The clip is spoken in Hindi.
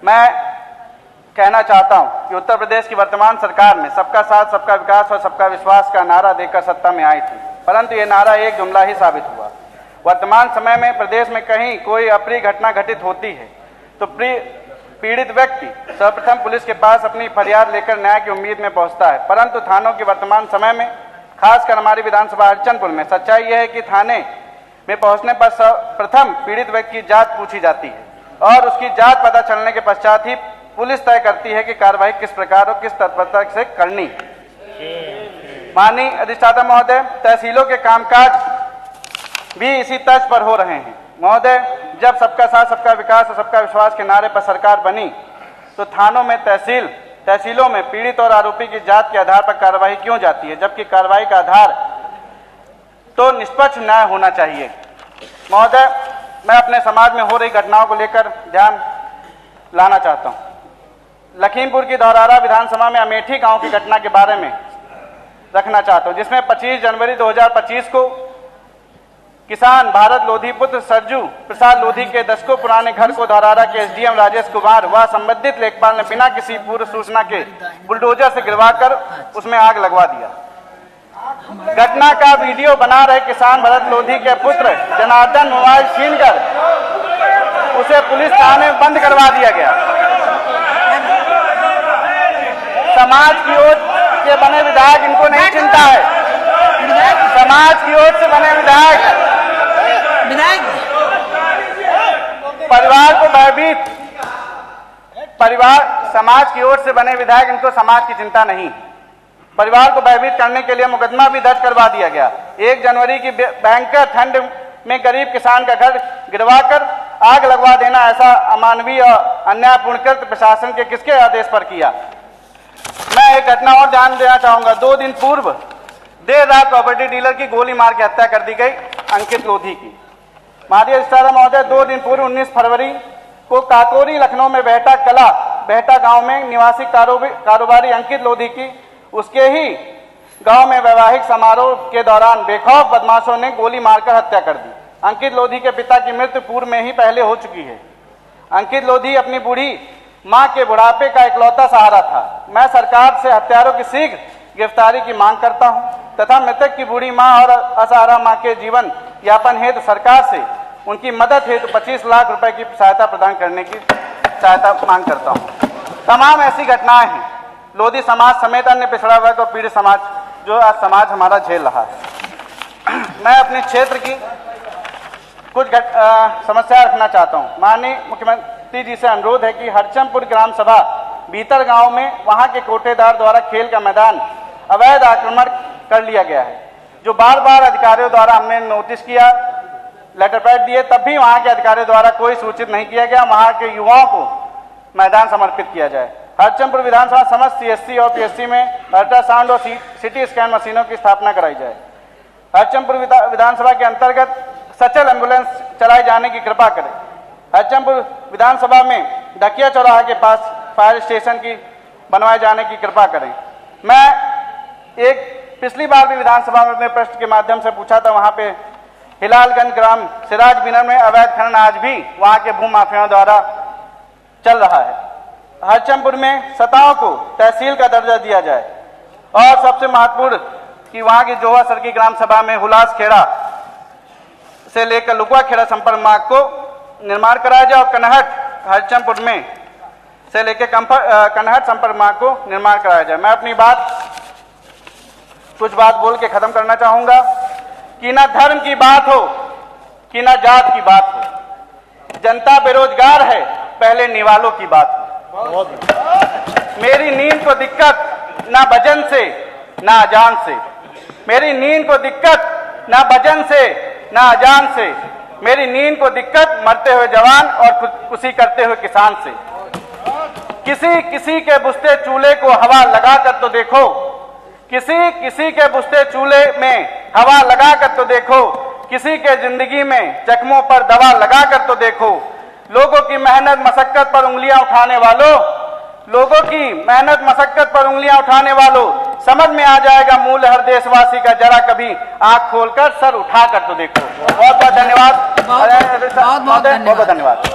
मैं कहना चाहता हूं कि उत्तर प्रदेश की वर्तमान सरकार में सबका साथ, सबका विकास और सबका विश्वास का नारा देकर सत्ता में आई थी, परंतु ये नारा एक जुमला ही साबित हुआ। वर्तमान समय में प्रदेश में कहीं कोई अप्रिय घटना घटित होती है तो पीड़ित व्यक्ति सर्वप्रथम पुलिस के पास अपनी फरियाद लेकर न्याय की उम्मीद में पहुंचता है, परंतु थानों के वर्तमान समय में, खासकर हमारी विधानसभा हरिचंदपुर में, सच्चाई यह है कि थाने में पहुंचने पर सर्वप्रथम पीड़ित व्यक्ति की जांच पूछी जाती है और उसकी जांच पता चलने के पश्चात ही पुलिस तय करती है कि कार्रवाई किस प्रकार और किस तत्परता से करनी। माननीय अधिष्ठाता महोदय, तहसीलों के कामकाज भी इसी तर्ज पर हो रहे हैं। महोदय, जब सबका साथ, सबका विकास और सबका विश्वास के नारे पर सरकार बनी तो थानों में तहसीलों में पीड़ित और आरोपी की जांच के आधार पर कार्रवाई क्यों जाती है, जबकि कार्रवाई का आधार तो निष्पक्ष न्याय होना चाहिए। महोदय, मैं अपने समाज में हो रही घटनाओं को लेकर ध्यान लाना चाहता हूं। लखीमपुर की धौरारा विधानसभा में अमेठी गांव की घटना के बारे में रखना चाहता हूं, जिसमें 25 जनवरी 2025 को किसान भारत लोधी पुत्र सरजू प्रसाद लोधी के दशकों पुराने घर को धौरारा के एसडीएम राजेश कुमार व संबंधित लेखपाल ने बिना किसी पूर्व सूचना के बुलडोजर से गिरवाकर उसमें आग लगवा दिया। घटना का वीडियो बना रहे किसान भरत लोधी के पुत्र जनार्दन मोबाइल छीनकर उसे पुलिस थाने में बंद करवा दिया गया। समाज की ओर से बने विधायक इनको नहीं चिंता है। समाज की ओर से बने विधायक समाज की ओर से बने विधायक, इनको समाज की चिंता नहीं। परिवार को भयभीत करने के लिए मुकदमा भी दर्ज करवा दिया गया। 1 जनवरी की भयंकर ठंड में गरीब किसान का घर गिरवाकर आग लगवा देना ऐसा अमानवीय और अन्यायपूर्ण कृत्य प्रशासन के किसके आदेश पर किया। मैं एक घटना और ध्यान देना चाहूंगा। 2 दिन पूर्व देर रात प्रॉपर्टी डीलर की गोली मार के हत्या कर दी गई अंकित लोधी की। माननीय अधिष्ठाता महोदय, 2 दिन पूर्व 19 फरवरी को काकोरी लखनऊ में बेहटा गांव में निवासी कारोबारी अंकित लोधी की उसके ही गांव में वैवाहिक समारोह के दौरान बेखौफ बदमाशों ने गोली मारकर हत्या कर दी। अंकित लोधी के पिता की मृत्यु पूर्व में ही पहले हो चुकी है। अंकित लोधी अपनी बूढ़ी मां के बुढ़ापे का इकलौता सहारा था। मैं सरकार से हत्यारों की शीघ्र गिरफ्तारी की मांग करता हूं तथा मृतक की बूढ़ी मां और असहारा मां के जीवन यापन हेतु सरकार से उनकी मदद हेतु 25 लाख रुपए की सहायता प्रदान करने की मांग करता हूं। तमाम ऐसी घटनाएं हैं लोधी समाज समेत अन्य पिछड़ा वर्ग और पीड़ित समाज जो आज समाज हमारा झेल रहा है। मैं अपने क्षेत्र की कुछ समस्या रखना चाहता हूं। माननीय मुख्यमंत्री जी से अनुरोध है कि हरिचंदपुर ग्राम सभा भीतर गांव में वहां के कोटेदार द्वारा खेल का मैदान अवैध आक्रमण कर लिया गया है, जो बार बार अधिकारियों द्वारा हमने नोटिस किया, लेटर पैड दिए, तब भी वहां के अधिकारियों द्वारा कोई सूचित नहीं किया गया। वहां के युवाओं को मैदान समर्पित किया जाए। हरिचंदपुर विधानसभा समस्त सीएससी और पीएससी में अल्ट्रासाउंड और सीटी स्कैन मशीनों की स्थापना कराई जाए। हरिचंदपुर विधानसभा के अंतर्गत सचल एम्बुलेंस चलाए जाने की कृपा करें। हरिचंदपुर विधानसभा में ढकिया चौराहा के पास फायर स्टेशन की बनवाए जाने की कृपा करें। मैं पिछली बार भी विधानसभा में अपने प्रश्न के माध्यम से पूछा था, वहां पे हिलालगंज ग्राम सिराज बिनर में अवैध खनन आज भी वहां के भूमाफियाओं द्वारा चल रहा है। हरिचंदपुर में सताओं को तहसील का दर्जा दिया जाए और सबसे महत्वपूर्ण कि वहां की जोहा सरकी ग्राम सभा में हुलास खेड़ा से लेकर लुकवा खेड़ा संपर्क मार्ग को निर्माण कराया जाए और कनहट हरिचंदपुर में से लेकर कनहट संपर्क मार्ग को निर्माण कराया जाए। मैं अपनी कुछ बात बोल के खत्म करना चाहूंगा कि ना धर्म की बात हो कि ना जात की बात हो, जनता बेरोजगार है, पहले निवालों की बात हो। मेरी नींद को दिक्कत ना भजन से ना अजान से, मेरी नींद को दिक्कत ना भजन से ना अजान से, मेरी नींद को दिक्कत मरते हुए जवान और खुदकुशी करते हुए किसान से। किसी के बुझते चूल्हे को हवा लगा कर तो देखो, किसी के बुझते चूल्हे में हवा लगा कर तो देखो, किसी के जिंदगी में जख्मों पर दवा लगा कर तो देखो। लोगों की मेहनत मशक्कत पर उंगलियां उठाने वालों, लोगों की मेहनत मशक्कत पर उंगलियां उठाने वालों, समझ में आ जाएगा मूल्य हर देशवासी का, जरा कभी आंख खोलकर सर उठाकर तो देखो। बहुत बहुत धन्यवाद।